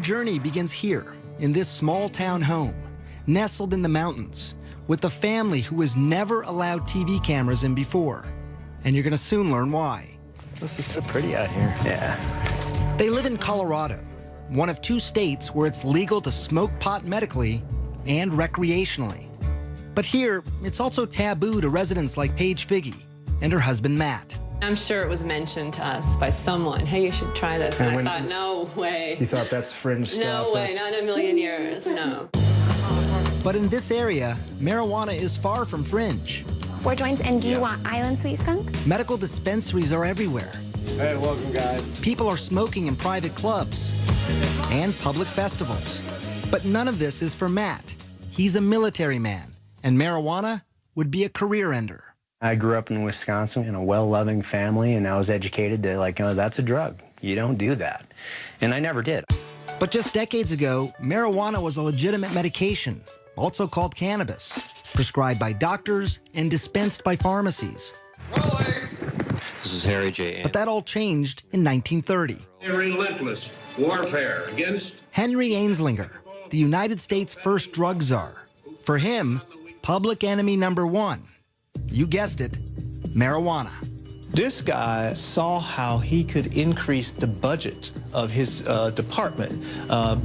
journey begins here, in this small town home, nestled in the mountains, with a family who has never allowed TV cameras in before. And you're gonna soon learn why. This is so pretty out here. Yeah. They live in Colorado, one of 2 states where it's legal to smoke pot medically and recreationally. But here, it's also taboo to residents like Paige Figge and her husband, Matt. I'm sure it was mentioned to us by someone, hey, you should try this. And I thought, no way. You thought that's fringe stuff? No way, not in a million years, no. But in this area, marijuana is far from fringe. 4 joints, and do you want island sweet skunk? Medical dispensaries are everywhere. Hey, welcome, guys. People are smoking in private clubs and public festivals. But none of this is for Matt. He's a military man, and marijuana would be a career ender. I grew up in Wisconsin in a well-loving family, and I was educated to, like, oh, that's a drug. You don't do that. And I never did. But just decades ago, marijuana was a legitimate medication, also called cannabis, prescribed by doctors and dispensed by pharmacies. This is Harry J. But that all changed in 1930. A relentless warfare against Henry Anslinger, the United States' first drug czar. For him, public enemy number 1. You guessed it, marijuana. This guy saw how he could increase the budget of his department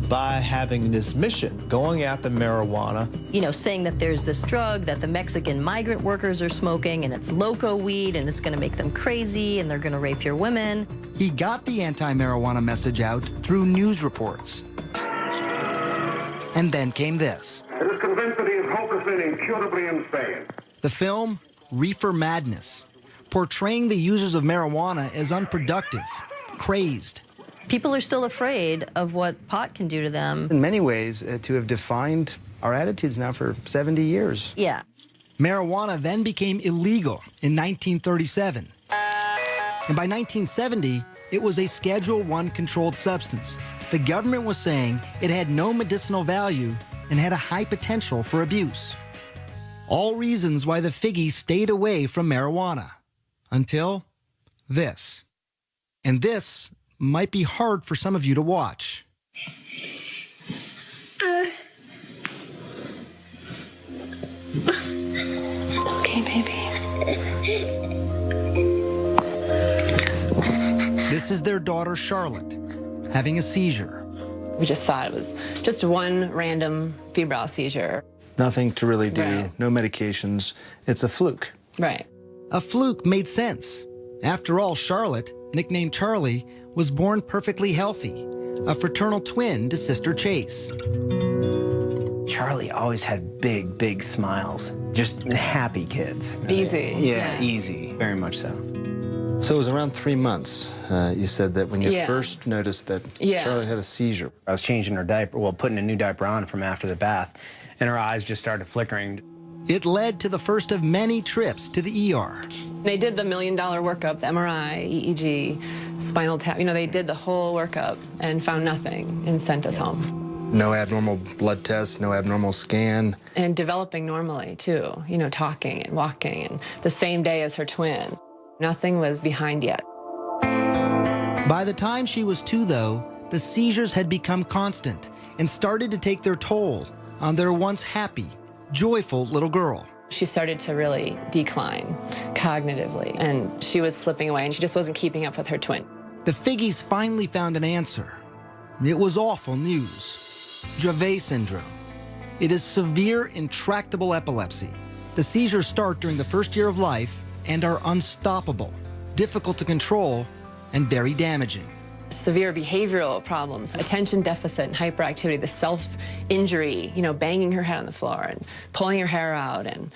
by having this mission, going after marijuana. You know, saying that there's this drug that the Mexican migrant workers are smoking, and it's loco weed, and it's going to make them crazy, and they're going to rape your women. He got the anti-marijuana message out through news reports. And then came this. It is convinced that he is hopelessly and incurably insane. The film, Reefer Madness, portraying the users of marijuana as unproductive, crazed. People are still afraid of what pot can do to them. In many ways, to have defined our attitudes now for 70 years. Yeah. Marijuana then became illegal in 1937. And by 1970, it was a Schedule I controlled substance. The government was saying it had no medicinal value and had a high potential for abuse. All reasons why the Figges stayed away from marijuana. Until this. And this might be hard for some of you to watch. It's okay, baby. This is their daughter, Charlotte, having a seizure. We just thought it was just one random febrile seizure. Nothing to really do, Right. no medications. It's a fluke. Right. A fluke made sense. After all, Charlotte, nicknamed Charlie, was born perfectly healthy, a fraternal twin to sister Chase. Charlie always had big, big smiles. Just happy kids. Easy. Yeah, easy. Very much so. So it was around 3 months, you said, that when you Yeah. first noticed that Yeah. Charlotte had a seizure. I was changing her diaper, well, putting a new diaper on from after the bath, and her eyes just started flickering. It led to the first of many trips to the ER. They did the $1 million workup, the MRI, EEG, spinal tap. You know, they did the whole workup and found nothing and sent us home. No abnormal blood tests, no abnormal scan. And developing normally, too. You know, talking and walking, and the same day as her twin. Nothing was behind yet. By the time she was 2, though, the seizures had become constant and started to take their toll on their once happy, joyful little girl. She started to really decline cognitively, and she was slipping away, and she just wasn't keeping up with her twin. The Figges finally found an answer. It was awful news. Dravet syndrome. It is severe, intractable epilepsy. The seizures start during the first year of life and are unstoppable, difficult to control, and very damaging. Severe behavioral problems, attention deficit and hyperactivity, the self-injury, you know, banging her head on the floor and pulling her hair out, and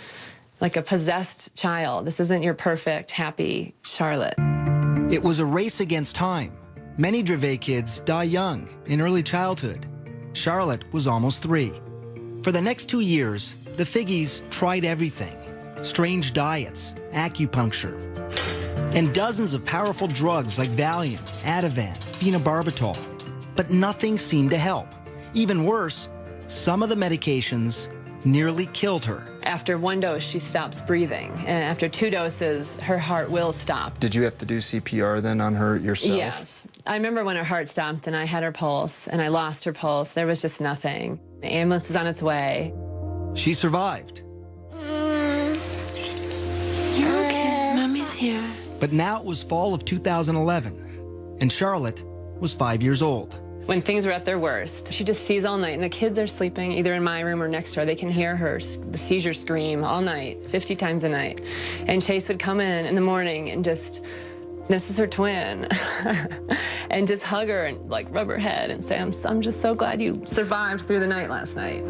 like a possessed child. This isn't your perfect, happy Charlotte. It was a race against time. Many Dravet kids die young, in early childhood. Charlotte was almost 3. For the next 2 years, the Figges tried everything. Strange diets, acupuncture, and dozens of powerful drugs like Valium, Ativan, phenobarbital. But nothing seemed to help. Even worse, some of the medications nearly killed her. After 1 dose, she stops breathing, and after 2 doses, her heart will stop. Did you have to do CPR then on her yourself? Yes. I remember when her heart stopped and I had her pulse, and I lost her pulse. There was just nothing. The ambulance is on its way. She survived. You're okay. Mommy's here. But now it was fall of 2011, and Charlotte was 5 years old. When things were at their worst, she just sees all night, and the kids are sleeping either in my room or next door. They can hear her, the seizure scream all night, 50 times a night. And Chase would come in the morning and just, this is her twin, and just hug her and like rub her head and say, I'm just so glad you survived through the night last night.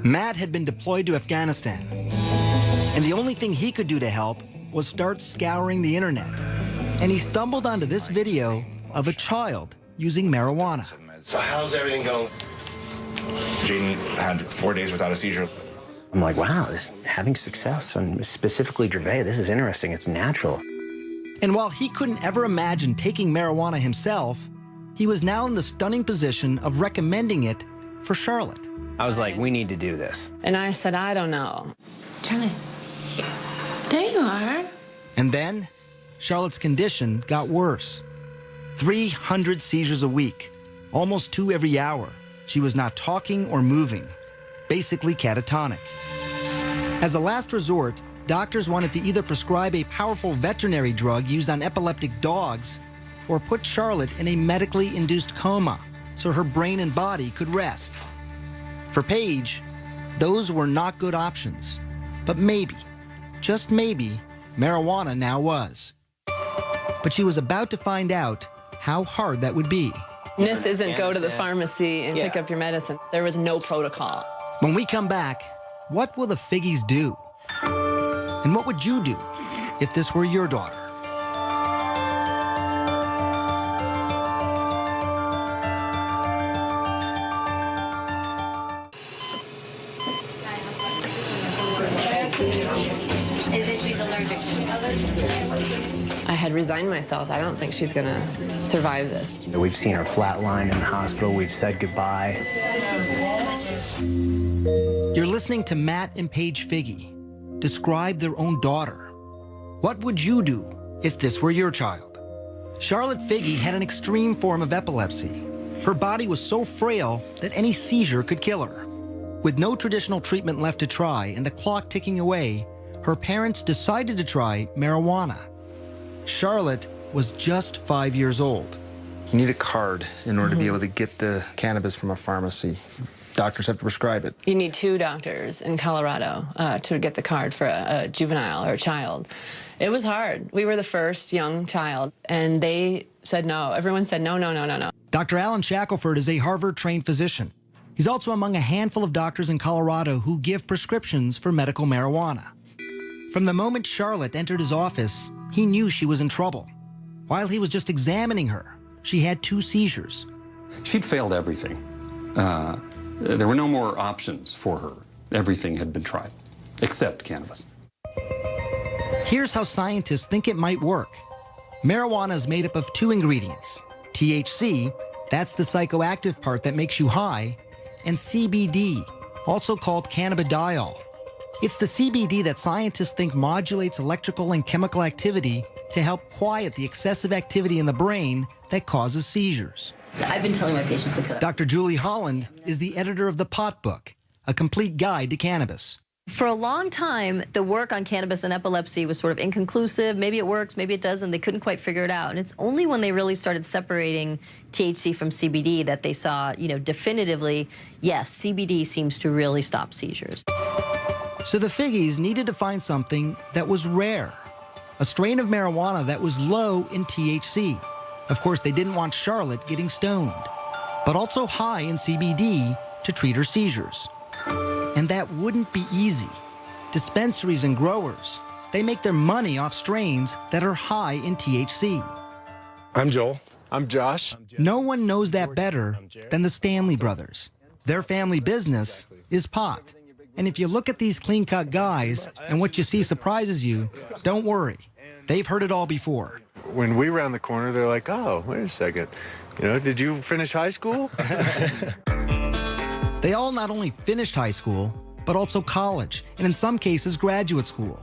Matt had been deployed to Afghanistan, and the only thing he could do to help was start scouring the internet. And he stumbled onto this video of a child using marijuana. So how's everything going? Jaden had 4 days without a seizure. I'm like, wow, having success, and specifically Dravet, this is interesting, it's natural. And while he couldn't ever imagine taking marijuana himself, he was now in the stunning position of recommending it for Charlotte. I was like, we need to do this. And I said, I don't know. Charlie, there you are. And then Charlotte's condition got worse. 300 seizures a week, almost 2 every hour. She was not talking or moving, basically catatonic. As a last resort, doctors wanted to either prescribe a powerful veterinary drug used on epileptic dogs or put Charlotte in a medically induced coma so her brain and body could rest. For Paige, those were not good options. But maybe, just maybe, marijuana now was. But she was about to find out how hard that would be. This isn't go to the pharmacy and pick up your medicine. There was no protocol. When we come back, what will the Figgies do? And what would you do if this were your daughter? I had resigned myself. I don't think she's gonna survive this. We've seen her flatline in the hospital, we've said goodbye. You're listening to Matt and Paige Figgy describe their own daughter. What would you do if this were your child? Charlotte Figgy had an extreme form of epilepsy. Her body was so frail that any seizure could kill her. With no traditional treatment left to try and the clock ticking away, her parents decided to try marijuana. Charlotte was just 5 years old. You need a card in order to be able to get the cannabis from a pharmacy. Doctors have to prescribe it. You need 2 doctors in Colorado to get the card for a juvenile or a child. It was hard. We were the first young child, and they said no. Everyone said no, no, no, no, no. Dr. Alan Shackelford is a Harvard-trained physician. He's also among a handful of doctors in Colorado who give prescriptions for medical marijuana. From the moment Charlotte entered his office, he knew she was in trouble. While he was just examining her, she had 2 seizures. She'd failed everything. There were no more options for her. Everything had been tried, except cannabis. Here's how scientists think it might work. Marijuana is made up of 2 ingredients. THC, that's the psychoactive part that makes you high, and CBD, also called cannabidiol. It's the CBD that scientists think modulates electrical and chemical activity to help quiet the excessive activity in the brain that causes seizures. I've been telling my patients to cut. Dr. Julie Holland is the editor of The Pot Book, a complete guide to cannabis. For a long time, the work on cannabis and epilepsy was sort of inconclusive. Maybe it works, maybe it doesn't. They couldn't quite figure it out. And it's only when they really started separating THC from CBD that they saw, definitively, yes, CBD seems to really stop seizures. So the Figgies needed to find something that was rare, a strain of marijuana that was low in THC. Of course, they didn't want Charlotte getting stoned, but also high in CBD to treat her seizures. And that wouldn't be easy. Dispensaries and growers, they make their money off strains that are high in THC. I'm Joel. I'm Josh. No one knows that better than the Stanley brothers. Their family business is pot. And if you look at these clean-cut guys and what you see surprises you, don't worry. They've heard it all before. When we round the corner, they're like, oh, wait a second. Did you finish high school? They all not only finished high school, but also college, and in some cases graduate school.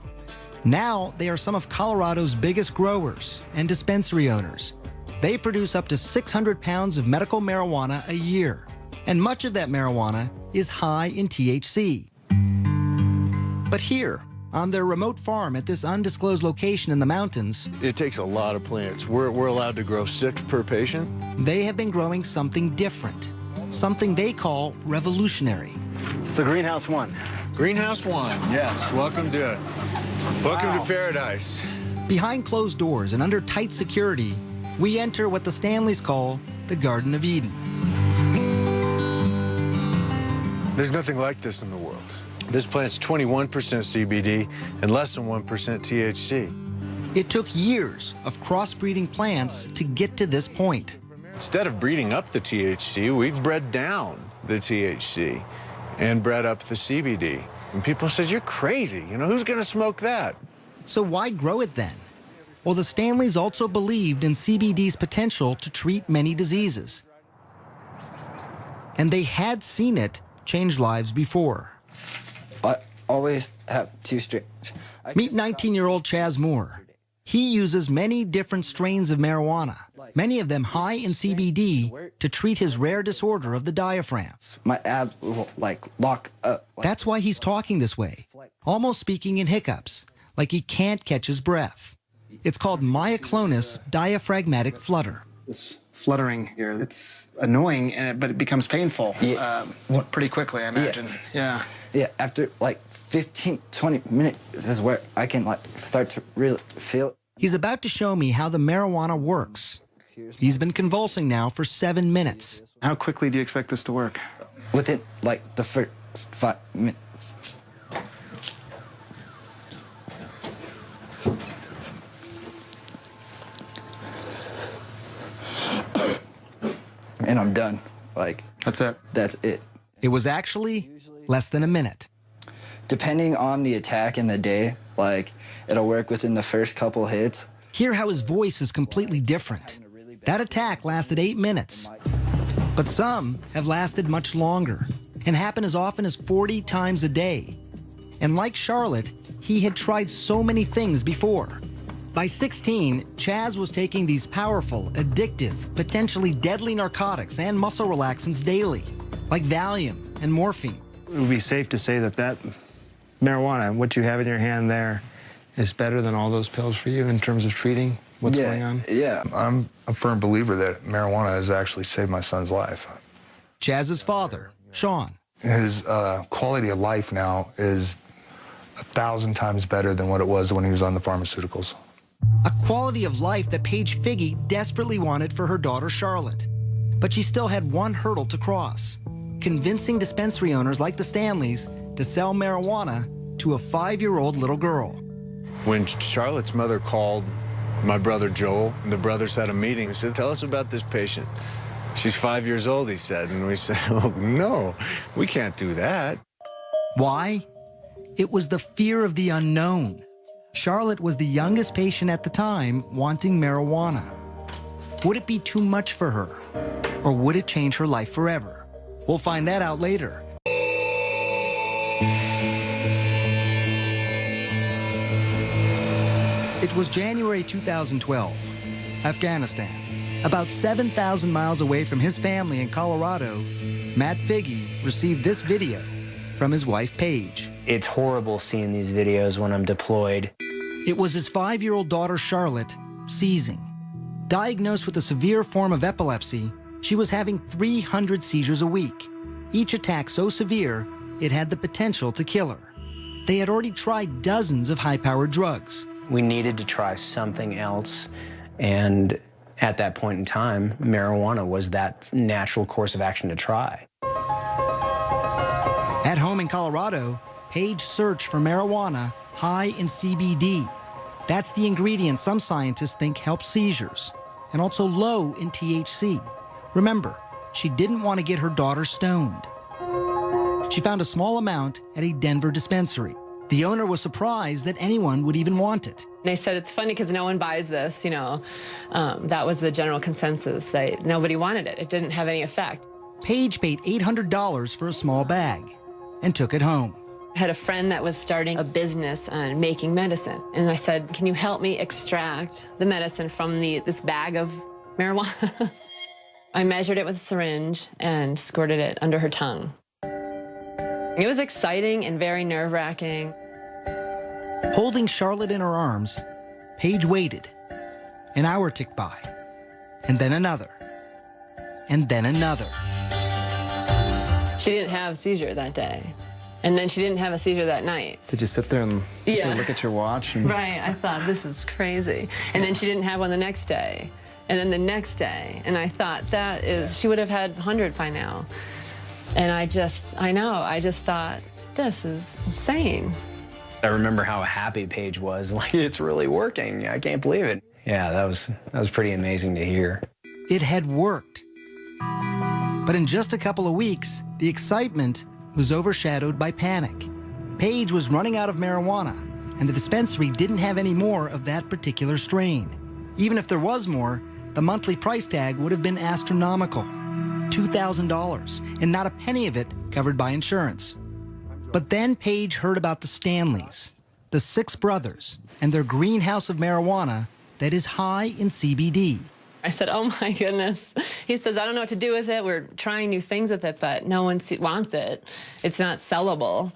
Now, they are some of Colorado's biggest growers and dispensary owners. They produce up to 600 pounds of medical marijuana a year, and much of that marijuana is high in THC. But here, on their remote farm at this undisclosed location in the mountains, it takes a lot of plants. We're allowed to grow 6 per patient. They have been growing something different, something they call revolutionary. So Greenhouse 1. Greenhouse 1, yes. Welcome to paradise. Behind closed doors and under tight security, we enter what the Stanleys call the Garden of Eden. There's nothing like this in the world. This plant's 21% CBD and less than 1% THC. It took years of crossbreeding plants to get to this point. Instead of breeding up the THC, we've bred down the THC and bred up the CBD. And people said, you're crazy. You know, who's going to smoke that? So why grow it then? Well, the Stanleys also believed in CBD's potential to treat many diseases. And they had seen it change lives before. I always have 2 strains. Meet 19-year-old Chaz Moore. He uses many different strains of marijuana, many of them high in CBD, to treat his rare disorder of the diaphragm. My abs will, lock up. That's why he's talking this way, almost speaking in hiccups, like he can't catch his breath. It's called myoclonus diaphragmatic flutter. This fluttering here, it's annoying, but it becomes painful pretty quickly, I imagine. Yeah. Yeah, after 15, 20 minutes is where I can start to really feel it. He's about to show me how the marijuana works. He's been convulsing now for 7 minutes. How quickly do you expect this to work? Within the first 5 minutes. And I'm done. That's it? That's it. It was actually less than a minute. Depending on the attack in the day, it'll work within the first couple hits. Hear how his voice is completely different. That attack lasted 8 minutes. But some have lasted much longer and happen as often as 40 times a day. And like Charlotte, he had tried so many things before. By 16, Chaz was taking these powerful, addictive, potentially deadly narcotics and muscle relaxants daily, like Valium and morphine. It would be safe to say that marijuana, what you have in your hand there, is better than all those pills for you in terms of treating what's going on? Yeah. I'm a firm believer that marijuana has actually saved my son's life. Chaz's father, Sean. His quality of life now is 1,000 times better than what it was when he was on the pharmaceuticals. A quality of life that Paige Figge desperately wanted for her daughter, Charlotte. But she still had one hurdle to cross: convincing dispensary owners like the Stanleys to sell marijuana to a 5-year-old little girl. When Charlotte's mother called my brother Joel, the brothers had a meeting. He said, tell us about this patient. She's 5 years old, he said. And we said, oh, no, we can't do that. Why? It was the fear of the unknown. Charlotte was the youngest patient at the time wanting marijuana. Would it be too much for her? Or would it change her life forever? We'll find that out later. It was January 2012, Afghanistan. About 7,000 miles away from his family in Colorado, Matt Figge received this video from his wife, Paige. It's horrible seeing these videos when I'm deployed. It was his 5-year-old daughter, Charlotte, seizing. Diagnosed with a severe form of epilepsy, she was having 300 seizures a week, each attack so severe it had the potential to kill her. They had already tried dozens of high-powered drugs. We needed to try something else, and at that point in time, marijuana was that natural course of action to try. At home in Colorado, Paige searched for marijuana high in CBD. That's the ingredient some scientists think helps seizures, and also low in THC. Remember, she didn't want to get her daughter stoned. She found a small amount at a Denver dispensary. The owner was surprised that anyone would even want it. They said it's funny because no one buys this, That was the general consensus, that nobody wanted it. It didn't have any effect. Paige paid $800 for a small bag and took it home. I had a friend that was starting a business on making medicine. And I said, can you help me extract the medicine from this bag of marijuana? I measured it with a syringe and squirted it under her tongue. It was exciting and very nerve-wracking. Holding Charlotte in her arms, Paige waited. An hour ticked by, and then another, and then another. She didn't have a seizure that day. And then she didn't have a seizure that night. Did you sit there and look at your watch? And... Right, I thought, this is crazy. And then she didn't have one the next day. And then the next day. And I thought, she would have had 100 by now. And I just thought, this is insane. I remember how happy Paige was. Like, it's really working. I can't believe it. Yeah, that was pretty amazing to hear. It had worked. But in just a couple of weeks, the excitement was overshadowed by panic. Paige was running out of marijuana, and the dispensary didn't have any more of that particular strain. Even if there was more, the monthly price tag would have been astronomical, $2,000, and not a penny of it covered by insurance. But then Paige heard about the Stanleys, the 6 brothers, and their greenhouse of marijuana that is high in CBD. I said, oh my goodness. He says, I don't know what to do with it. We're trying new things with it, but no one wants it. It's not sellable.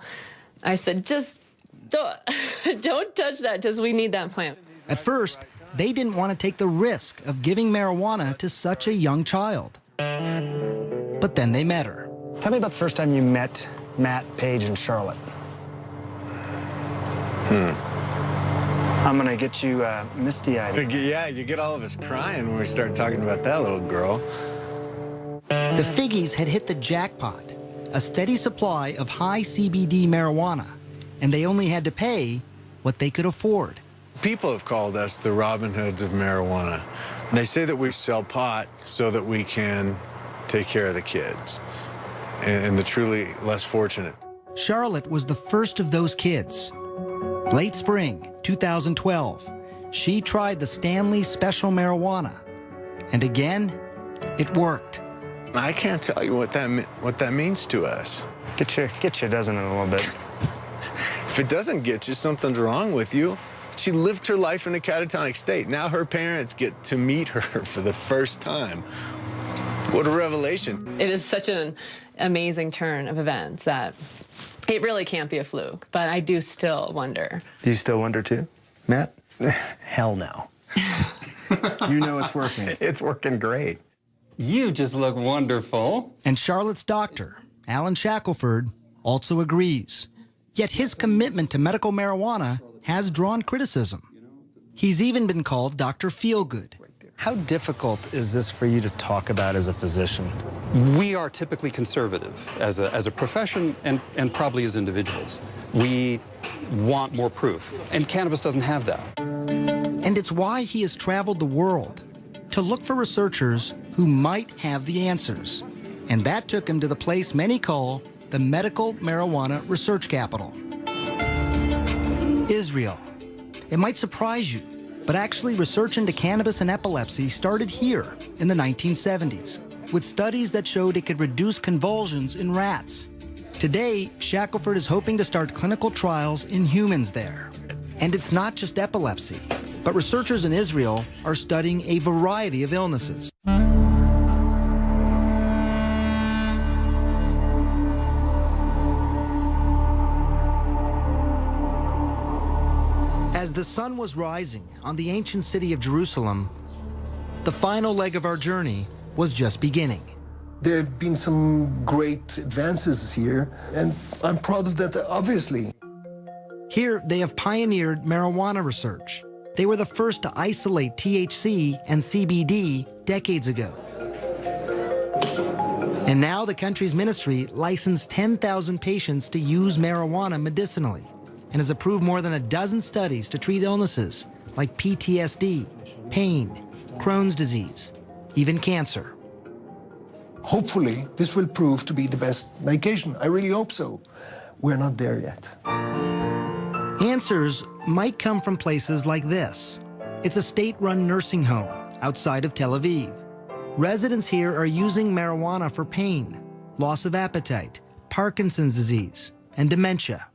I said, just don't touch that, just we need that plant. At first, they didn't want to take the risk of giving marijuana to such a young child. But then they met her. Tell me about the first time you met Matt, Paige, and Charlotte. I'm gonna get you misty-eyed. Yeah, you get all of us crying when we start talking about that little girl. The Figgies had hit the jackpot, a steady supply of high CBD marijuana, and they only had to pay what they could afford. People have called us the Robin Hoods of marijuana. They say that we sell pot so that we can take care of the kids and the truly less fortunate. Charlotte was the first of those kids. Late spring 2012, she tried the Stanley Special Marijuana, and again, it worked. I can't tell you what that means to us. Get you a dozen in a little bit. If it doesn't get you, something's wrong with you. She lived her life in a catatonic state. Now her parents get to meet her for the first time. What a revelation. It is such an amazing turn of events that it really can't be a fluke, but I do still wonder. Do you still wonder too, Matt? Hell no. You know it's working. It's working great. You just look wonderful. And Charlotte's doctor, Alan Shackelford, also agrees. Yet his commitment to medical marijuana has drawn criticism. He's even been called Dr. Feelgood. How difficult is this for you to talk about as a physician? We are typically conservative as a profession and probably as individuals. We want more proof, and cannabis doesn't have that. And it's why he has traveled the world to look for researchers who might have the answers. And that took him to the place many call the medical marijuana research capital. Israel. It might surprise you, but actually research into cannabis and epilepsy started here in the 1970s, with studies that showed it could reduce convulsions in rats. Today, Shackelford is hoping to start clinical trials in humans there. And it's not just epilepsy, but researchers in Israel are studying a variety of illnesses. As the sun was rising on the ancient city of Jerusalem, the final leg of our journey was just beginning. There have been some great advances here, and I'm proud of that, obviously. Here, they have pioneered marijuana research. They were the first to isolate THC and CBD decades ago. And now the country's ministry licensed 10,000 patients to use marijuana medicinally and has approved more than a dozen studies to treat illnesses like PTSD, pain, Crohn's disease, even cancer. Hopefully, this will prove to be the best medication. I really hope so. We're not there yet. Answers might come from places like this. It's a state-run nursing home outside of Tel Aviv. Residents here are using marijuana for pain, loss of appetite, Parkinson's disease, and dementia.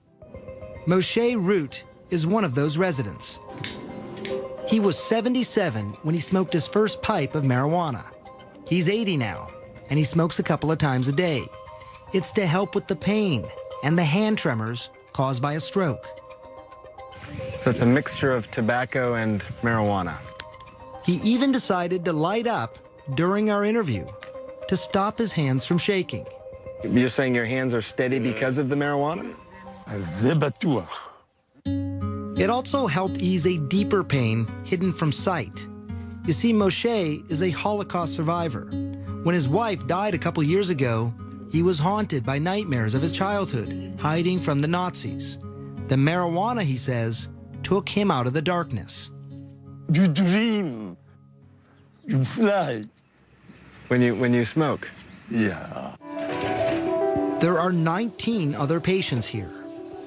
Moshe Root is one of those residents. He was 77 when he smoked his first pipe of marijuana. He's 80 now, and he smokes a couple of times a day. It's to help with the pain and the hand tremors caused by a stroke. So it's a mixture of tobacco and marijuana. He even decided to light up during our interview to stop his hands from shaking. You're saying your hands are steady because of the marijuana? It also helped ease a deeper pain hidden from sight. You see, Moshe is a Holocaust survivor. When his wife died a couple years ago, he was haunted by nightmares of his childhood, hiding from the Nazis. The marijuana, he says, took him out of the darkness. You dream. You fly. When you smoke? Yeah. There are 19 other patients here.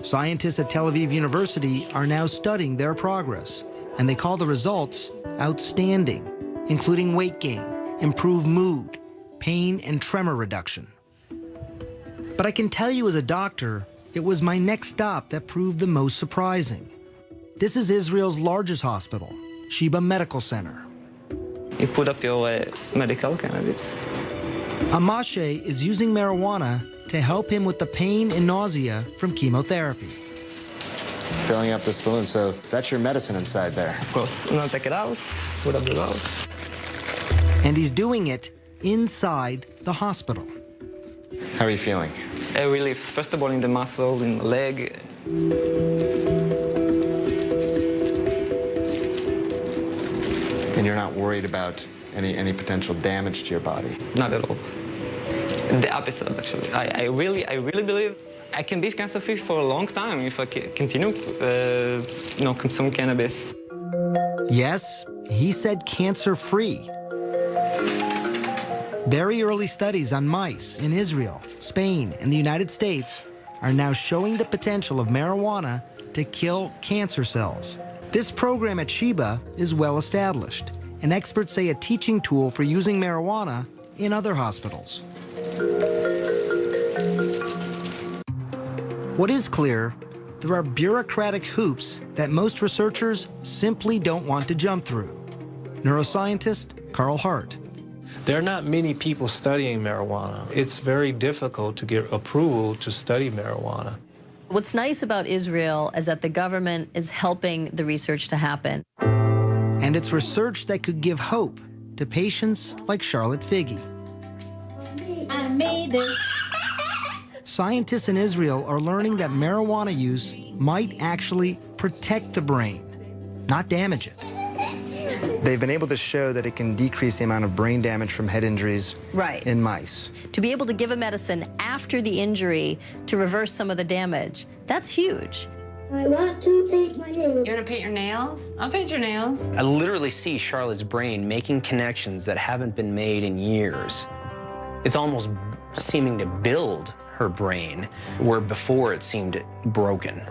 Scientists at Tel Aviv University are now studying their progress, and they call the results outstanding, including weight gain, improved mood, pain and tremor reduction. But I can tell you as a doctor, it was my next stop that proved the most surprising. This is Israel's largest hospital, Sheba Medical Center. You put up your medical cannabis. Amashe is using marijuana to help him with the pain and nausea from chemotherapy. Filling up the spoon, so that's your medicine inside there. Of course. Now take it out, put up the valve. And he's doing it inside the hospital. How are you feeling? A relief, first of all, in the muscle, in the leg. And you're not worried about any potential damage to your body? Not at all. The opposite, actually. I really believe I can be cancer-free for a long time if I continue, consume cannabis. Yes, he said cancer-free. Very early studies on mice in Israel, Spain, and the United States are now showing the potential of marijuana to kill cancer cells. This program at Sheba is well established, and experts say a teaching tool for using marijuana in other hospitals. What is clear, there are bureaucratic hoops that most researchers simply don't want to jump through. Neuroscientist Carl Hart. There are not many people studying marijuana. It's very difficult to get approval to study marijuana. What's nice about Israel is that the government is helping the research to happen. And it's research that could give hope to patients like Charlotte Figge. I made it. Scientists in Israel are learning that marijuana use might actually protect the brain, not damage it. They've been able to show that it can decrease the amount of brain damage from head injuries in mice. To be able to give a medicine after the injury to reverse some of the damage, that's huge. I want to paint my nails. You want to paint your nails? I'll paint your nails. I literally see Charlotte's brain making connections that haven't been made in years. It's almost seeming to build her brain, where before it seemed broken.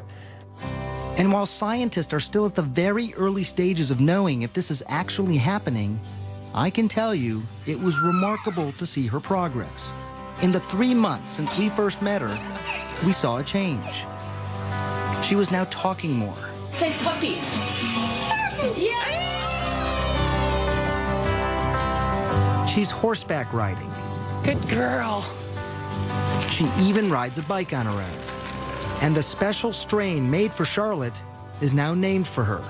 And while scientists are still at the very early stages of knowing if this is actually happening, I can tell you it was remarkable to see her progress. In the 3 months since we first met her, we saw a change. She was now talking more. Say puppy. Yeah. She's horseback riding. Good girl. She even rides a bike on her own. And the special strain made for Charlotte is now named for her.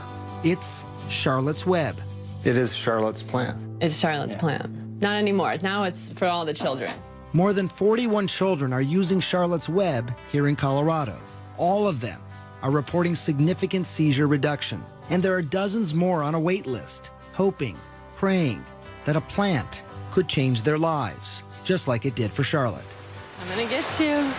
It's Charlotte's Web. It is Charlotte's plant. It's Charlotte's plant. Not anymore. Now it's for all the children. More than 41 children are using Charlotte's Web here in Colorado. All of them are reporting significant seizure reduction. And there are dozens more on a wait list, hoping, praying that a plant could change their lives, just like it did for Charlotte. I'm gonna get you.